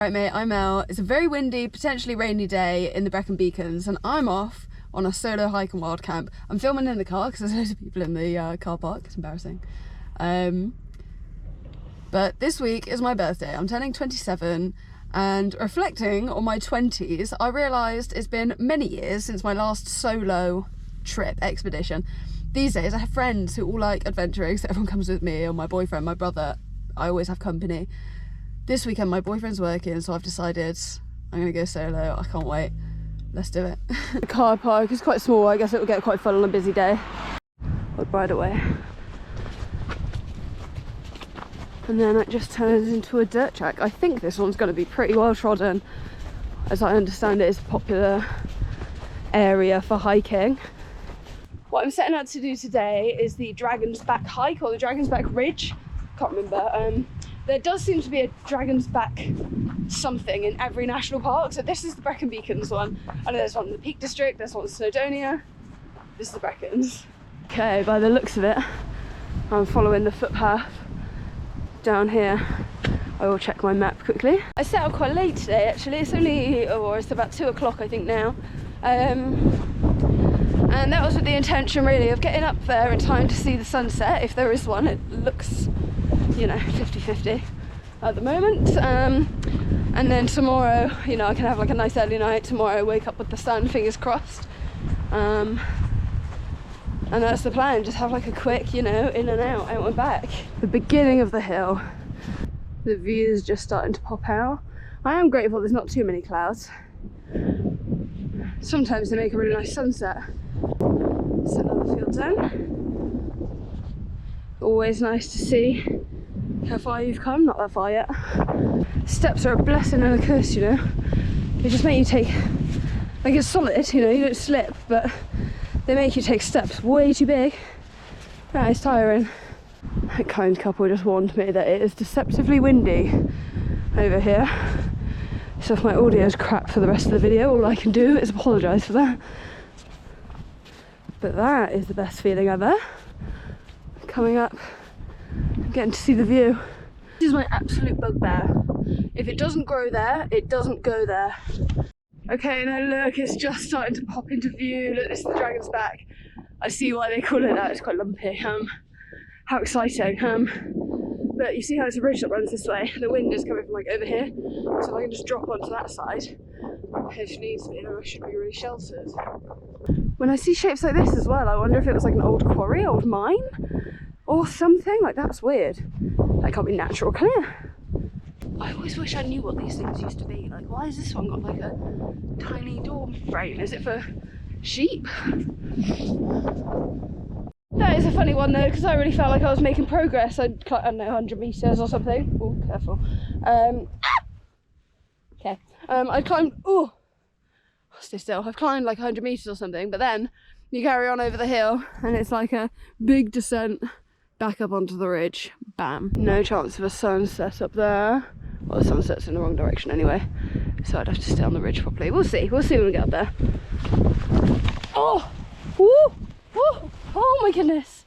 Right mate, I'm out. It's a very windy, potentially rainy day in the Brecon Beacons and I'm off on a solo hike and wild camp. I'm filming in the car because there's loads of people in the car park. It's embarrassing. But this week is my birthday. I'm turning 27 and reflecting on my 20s, I realised it's been many years since my last solo trip, expedition. These days I have friends who all like adventuring, so everyone comes with me, or my boyfriend, my brother. I always have company. This weekend my boyfriend's working, so I've decided I'm gonna go solo. I can't wait. Let's do it. The car park is quite small. I guess it will get quite full on a busy day. I'll ride away. And then it just turns into a dirt track. I think this one's going to be pretty well trodden. As I understand it, it's a popular area for hiking. What I'm setting out to do today is the Dragon's Back hike, or the Dragon's Back Ridge. Can't remember. There does seem to be a Dragon's Back something in every national park. So this is the Brecon Beacons one. I know there's one in the Peak District, there's one in Snowdonia. This is the Brecons. Okay, by the looks of it, I'm following the footpath down here. I will check my map quickly. I set out quite late today actually. It's only, it's about 2 o'clock I think now. And that was with the intention really of getting up there in time to see the sunset, if there is one. It looks, you know, 50-50 at the moment. And then tomorrow, you know, I can have like a nice early night tomorrow, wake up with the sun, fingers crossed. And that's the plan, just have like a quick, you know, in and out and back. The beginning of the hill, the view is just starting to pop out. I am grateful there's not too many clouds. Sometimes they make a really nice sunset. It's another field zone. Always nice to see how far you've come, not that far yet. Steps are a blessing and a curse, you know. They just make you take, like it's solid, you know, you don't slip, but they make you take steps way too big. That is tiring. That kind couple just warned me that it is deceptively windy over here. So if my audio is crap for the rest of the video, all I can do is apologise for that. But that is the best feeling ever. Coming up and getting to see the view. This is my absolute bugbear. If it doesn't grow there, it doesn't go there. Okay, now look, it's just starting to pop into view. Look, this is the Dragon's Back. I see why they call it that, it's quite lumpy. How exciting. But you see how it's a ridge that runs this way? The wind is coming from like over here. So if I can just drop onto that side, if needs be, then I should be really sheltered. When I see shapes like this as well, I wonder if it was like an old quarry, old mine, or something. Like, that's weird. That can't be natural, can it? I always wish I knew what these things used to be. Like, why has this one got like a tiny door frame? Is it for sheep? That is a funny one though, because I really felt like I was making progress. I'd climb, I don't know, 100 metres or something. Oh, careful. Okay. I climbed, oh, stay still. I've climbed like 100 metres or something, but then you carry on over the hill and it's like a big descent back up onto the ridge. Bam. No chance of a sunset up there. Well, the sunset's in the wrong direction anyway, so I'd have to stay on the ridge properly. We'll see when we get up there. Oh! Woo! Woo! Oh my goodness!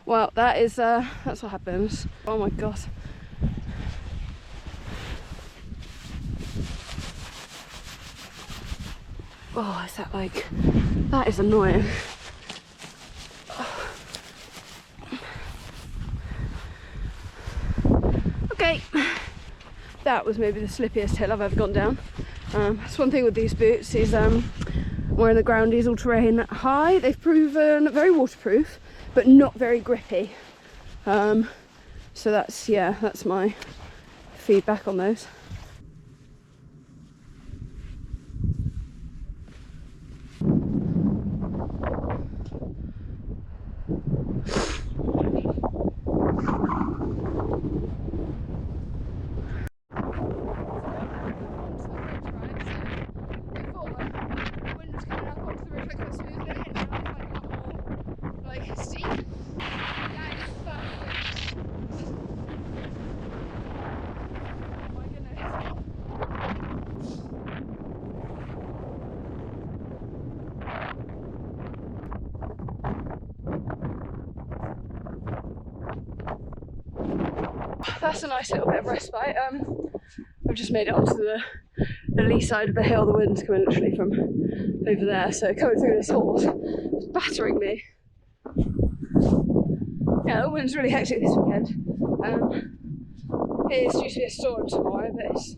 Well, that is, that's what happens. Oh my god. Oh, is that like... That is annoying. Okay, that was maybe the slippiest hill I've ever gone down. That's one thing with these boots is wearing the groundies all terrain high. They've proven very waterproof, but not very grippy. So that's, yeah, that's my feedback on those. That's a nice little bit of respite. I've just made it onto the lee side of the hill. The wind's coming literally from over there, so coming through this hall is battering me. Yeah, the wind's really hectic this weekend. It is due to be a storm tomorrow, but it's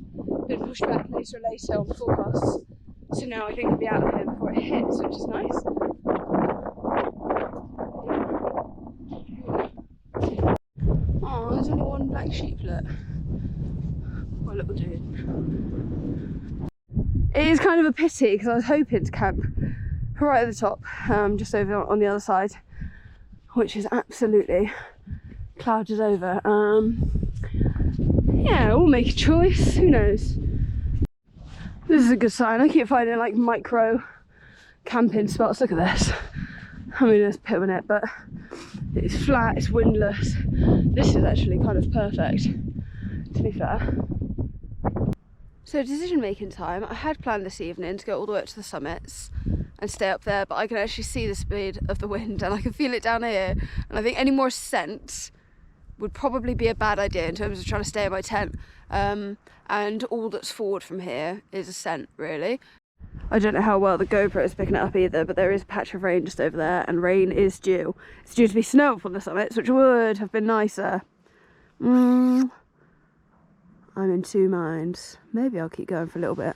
been pushed back later and later on the forecasts. So now I think it'll be out of here before it hits, which is nice. Oh, there's only one black sheep, look. What a little dude. It is kind of a pity because I was hoping to camp right at the top, just over on the other side, which is absolutely clouded over. Yeah, we'll make a choice, who knows. This is a good sign. I keep finding like micro camping spots. Look at this. I mean, there's pit in it, but it's flat, it's windless. This is actually kind of perfect, to be fair. So decision making time. I had planned this evening to go all the way up to the summits and stay up there, but I can actually see the speed of the wind and I can feel it down here. And I think any more scent would probably be a bad idea in terms of trying to stay in my tent. And all that's forward from here is a scent, really. I don't know how well the GoPro is picking it up either, but there is a patch of rain just over there, and rain is due. It's due to be snow up on the summits, which would have been nicer. I'm in two minds. Maybe I'll keep going for a little bit,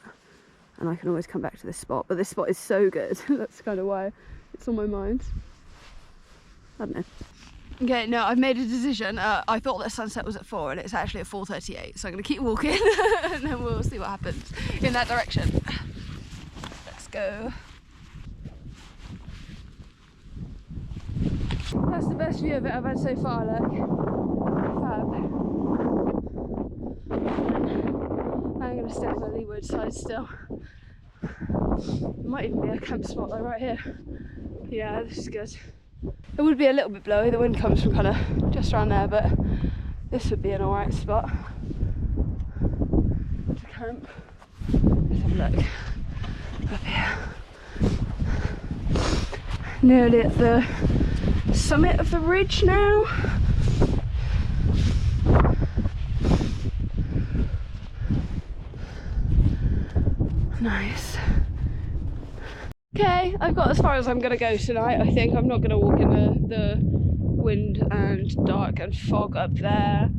and I can always come back to this spot, but this spot is so good. That's kind of why it's on my mind. I don't know. Okay, no, I've made a decision. I thought that sunset was at 4 and it's actually at 4:38, so I'm going to keep walking and then we'll see what happens in that direction. Let's go. That's the best view of it I've had so far, look. Fab. I'm going to stay on the leeward side still. Might even be a camp spot though, right here. Yeah, this is good. It would be a little bit blowy, the wind comes from kind of just around there, but this would be an alright spot to camp. Let's have a look up here. Nearly at the summit of the ridge now. Nice. Okay, I've got as far as I'm going to go tonight. I think I'm not going to walk in the wind and dark and fog up there,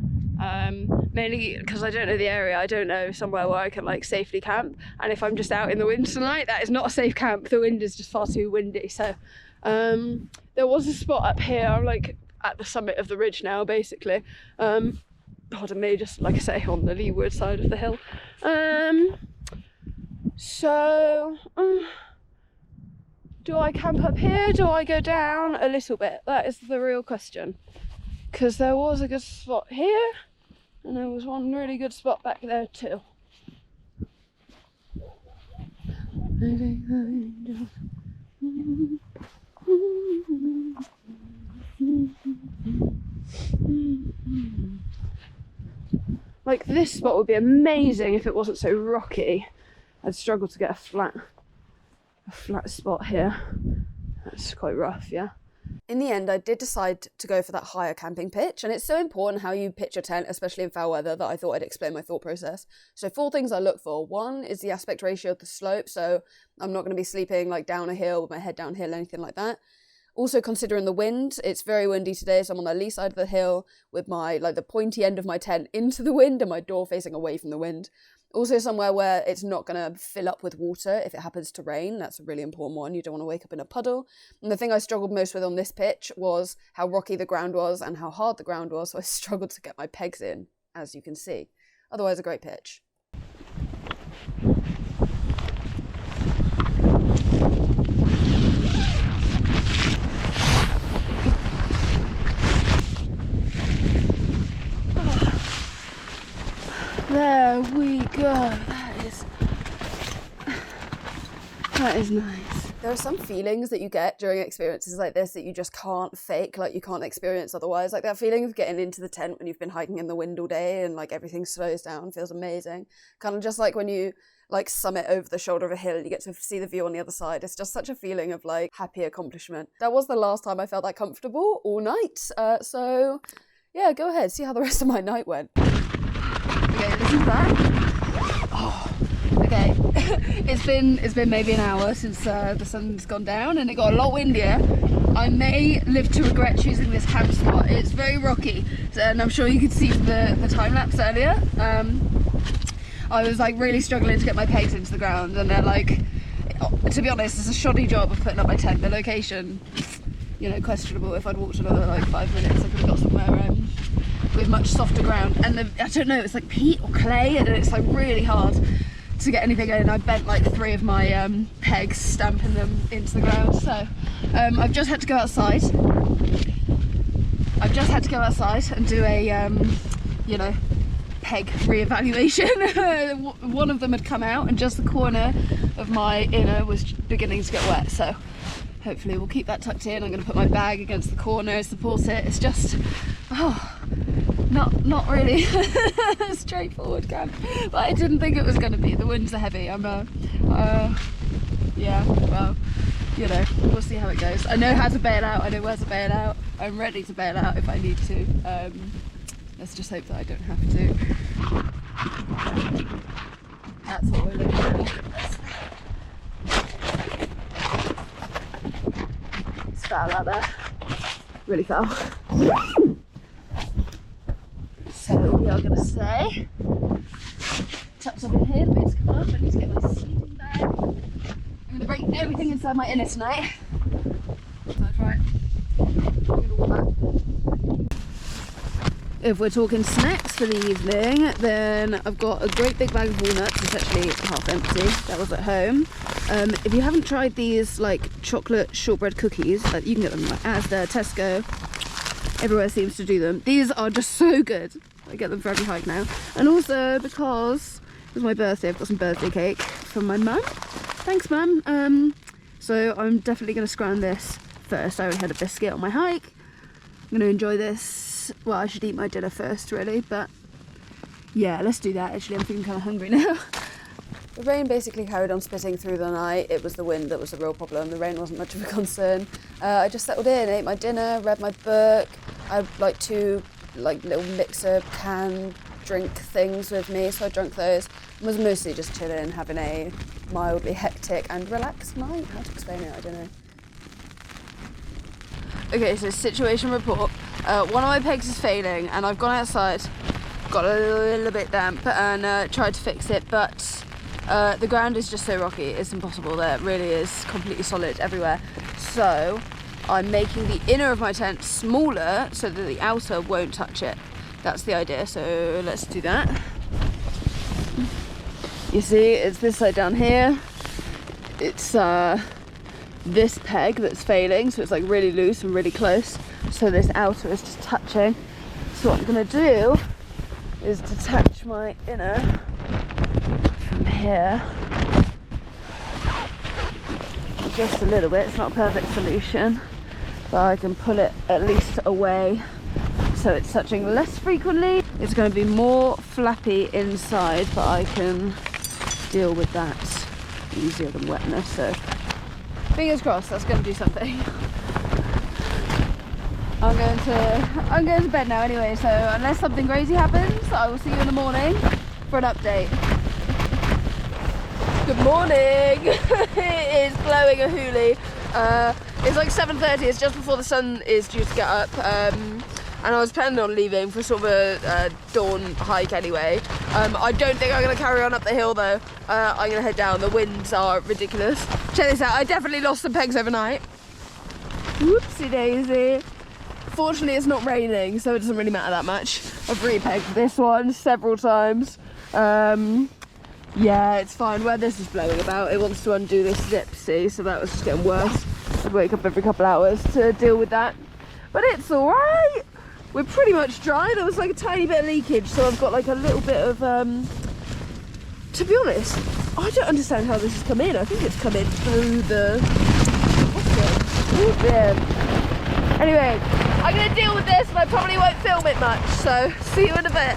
mainly because I don't know the area. I don't know somewhere where I can like safely camp, and if I'm just out in the wind tonight, that is not a safe camp. The wind is just far too windy. So there was a spot up here. I'm like at the summit of the ridge now, basically. Pardon me, just like I say, on the leeward side of the hill. Do I camp up here? Do I go down a little bit? That is the real question. Because there was a good spot here, and there was one really good spot back there too. Like this spot would be amazing if it wasn't so rocky. I'd struggle to get a flat spot here. That's quite rough, yeah. In the end, I did decide to go for that higher camping pitch, and it's so important how you pitch your tent, especially in foul weather, that I thought I'd explain my thought process. So 4 things I look for. 1 is the aspect ratio of the slope, so I'm not going to be sleeping like down a hill with my head downhill, anything like that. Also considering the wind, it's very windy today, so I'm on the lee side of the hill with my the pointy end of my tent into the wind and my door facing away from the wind. Also somewhere where it's not going to fill up with water if it happens to rain. That's a really important one. You don't want to wake up in a puddle. And the thing I struggled most with on this pitch was how rocky the ground was and how hard the ground was. So I struggled to get my pegs in, as you can see. Otherwise, a great pitch. There we go. That is nice. There are some feelings that you get during experiences like this that you just can't fake, like you can't experience otherwise. Like that feeling of getting into the tent when you've been hiking in the wind all day and like everything slows down feels amazing. Kind of just like when you like summit over the shoulder of a hill and you get to see the view on the other side. It's just such a feeling of like happy accomplishment. That was the last time I felt that comfortable all night. So yeah, go ahead, see how the rest of my night went. Okay, this is that. Oh, okay. it's been maybe an hour since the sun's gone down, and it got a lot windier. I may live to regret choosing this camp spot. It's very rocky, and I'm sure you could see from the time lapse earlier. I was like really struggling to get my pegs into the ground, and they're like, to be honest, it's a shoddy job of putting up my tent. The location, you know, questionable. If I'd walked another like 5 minutes, I could have got somewhere with much softer ground. And I don't know, it's like peat or clay, and it's like really hard to get anything in. I bent like 3 of my pegs, stamping them into the ground. So I've just had to go outside. And do a you know, peg re-evaluation. One of them had come out, and just the corner of my inner was beginning to get wet, so hopefully we'll keep that tucked in. I'm going to put my bag against the corner, support it. It's just not really straightforward camp, but I didn't think it was going to be. The winds are heavy. Yeah, well, you know, we'll see how it goes. I know how to bail out, I know where to bail out. I'm ready to bail out if I need to. Let's just hope that I don't have to. That's what we're looking for. It's foul out there. Really foul. So we are going to stay tucked up in here. The bit's come up. I need to get my sleeping bag. I'm going to bring everything inside my inner tonight. That's right. I'm going to walk back. If we're talking snacks for the evening, then I've got a great big bag of walnuts. It's actually half empty. That was at home. If you haven't tried these like chocolate shortbread cookies, you can get them like Asda, Tesco, everywhere seems to do them. These are just so good. I get them for every hike now. And also because it was my birthday, I've got some birthday cake from my mum. Thanks, mum. So I'm definitely going to scrounge this first. I already had a biscuit on my hike. I'm going to enjoy this. Well, I should eat my dinner first really, but yeah, let's do that. Actually, I'm feeling kind of hungry now. The rain basically carried on spitting through the night. It was the wind that was the real problem. The rain wasn't much of a concern. I just settled in, ate my dinner, read my book. I had like 2 little mixer can drink things with me, so I drank those. I was mostly just chilling, having a mildly hectic and relaxed night. How to explain it, I don't know. Okay, so situation report. One of my pegs is failing, and I've gone outside, got a little bit damp, and tried to fix it, but the ground is just so rocky, it's impossible. There really is completely solid everywhere. So I'm making the inner of my tent smaller so that the outer won't touch it. That's the idea, so let's do that. You see, it's this side down here. It's this peg that's failing, so it's like really loose and really close, so this outer is just touching. So what I'm going to do is detach my inner from here just a little bit. It's not a perfect solution, but I can pull it at least away so it's touching less frequently. It's going to be more flappy inside, but I can deal with that easier than wetness, so fingers crossed that's going to do something. I'm going to bed now anyway, so unless something crazy happens, I will see you in the morning for an update. Good morning! It is blowing a hoolie. It's like 7:30, it's just before the sun is due to get up, and I was planning on leaving for sort of a dawn hike anyway. I don't think I'm going to carry on up the hill though. I'm going to head down. The winds are ridiculous. Check this out, I definitely lost some pegs overnight. Whoopsie daisy. Fortunately it's not raining, so it doesn't really matter that much. I've re-pegged this one several times. Yeah, it's fine. Where this is blowing about, it wants to undo this zip, see? So that was just getting worse. I'd wake up every couple hours to deal with that. But it's alright. We're pretty much dry. There was like a tiny bit of leakage, so I've got like a little bit of, to be honest, I don't understand how this has come in. I think it's come in through the Anyway, I'm going to deal with this and I probably won't film it much, so see you in a bit.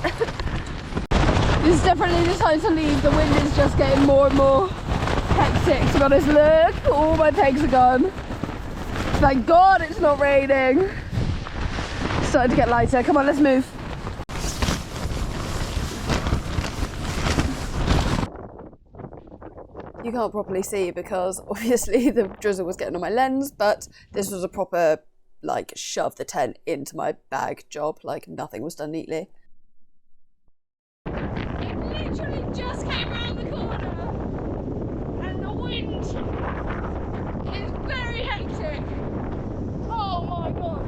This is definitely the time to leave. The wind is just getting more and more hectic. To be honest, look, all my pegs are gone. Thank God it's not raining. It's starting to get lighter. Come on, let's move. you can't properly see because obviously the drizzle was getting on my lens, but this was a proper, like, shove the tent into my bag job. Like, nothing was done neatly. It literally just came around the corner and the wind is very hectic. Oh my god.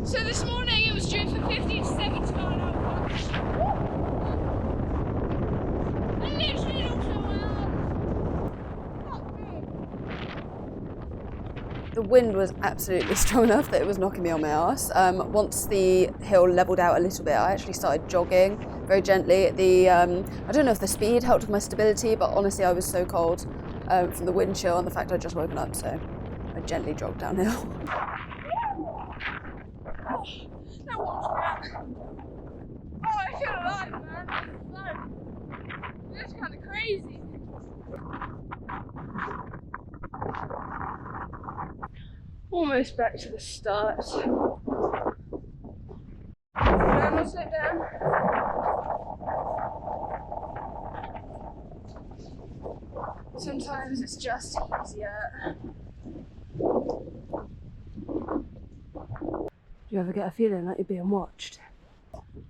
So this morning it was due for 50 to 70 mile an hour gusts. I literally looked at my arms. The wind was absolutely strong enough that it was knocking me on my arse. Once the hill levelled out a little bit, I actually started jogging very gently. I don't know if the speed helped with my stability, but honestly I was so cold from the wind chill and the fact I'd just woken up, so I gently jogged downhill. That was crap. Oh, I feel alive, man. This is kind of crazy. Almost back to the start. Can I slow down? Sometimes it's just easier. Do you ever get a feeling like you're being watched?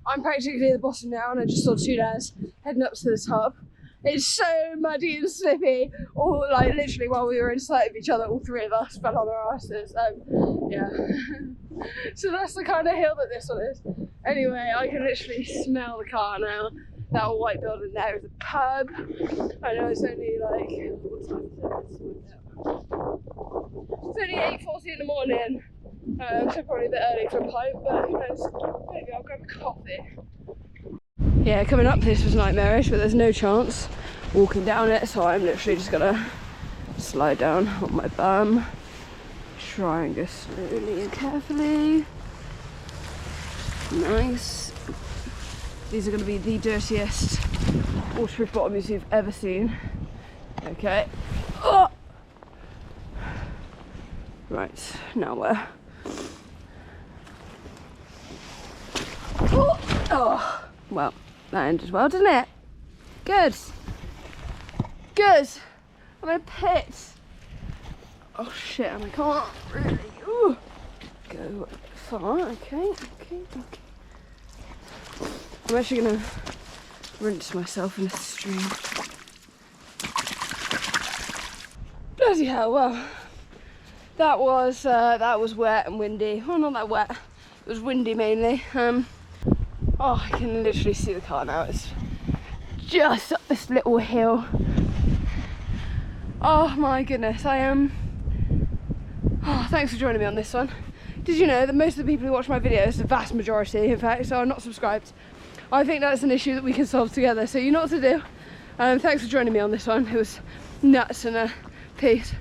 I'm practically the bottom now and I just saw two lads heading up to the top. It's so muddy and slippy, all like literally while we were in sight of each other, all three of us fell on our asses. Yeah. So that's the kind of hill that this one is. Anyway, I can literally smell the car now. That white building there is a pub. I know it's only like, what time is it? It's only 8:40 in the morning. So probably a bit early for a pint, but who knows, maybe I'll grab a coffee. Yeah, coming up this was nightmarish, but there's no chance walking down it, so I'm literally just gonna slide down on my bum, try and go slowly and carefully. Nice. These are gonna be the dirtiest waterproof bottoms you've ever seen. Okay. Oh! Right, now where? Oh, well, that ended well, didn't it? Good. Good. I'm in a pit. Oh shit, and I can't really go far. Okay. I'm actually gonna rinse myself in a stream. Bloody hell, well, that was wet and windy. Well, not that wet. It was windy mainly. Oh, I can literally see the car now. It's just up this little hill. Oh my goodness, I am. Oh, thanks for joining me on this one. Did you know that most of the people who watch my videos, the vast majority in fact, are not subscribed? I think that's an issue that we can solve together, so you know what to do. Thanks for joining me on this one. It was nuts, and peace.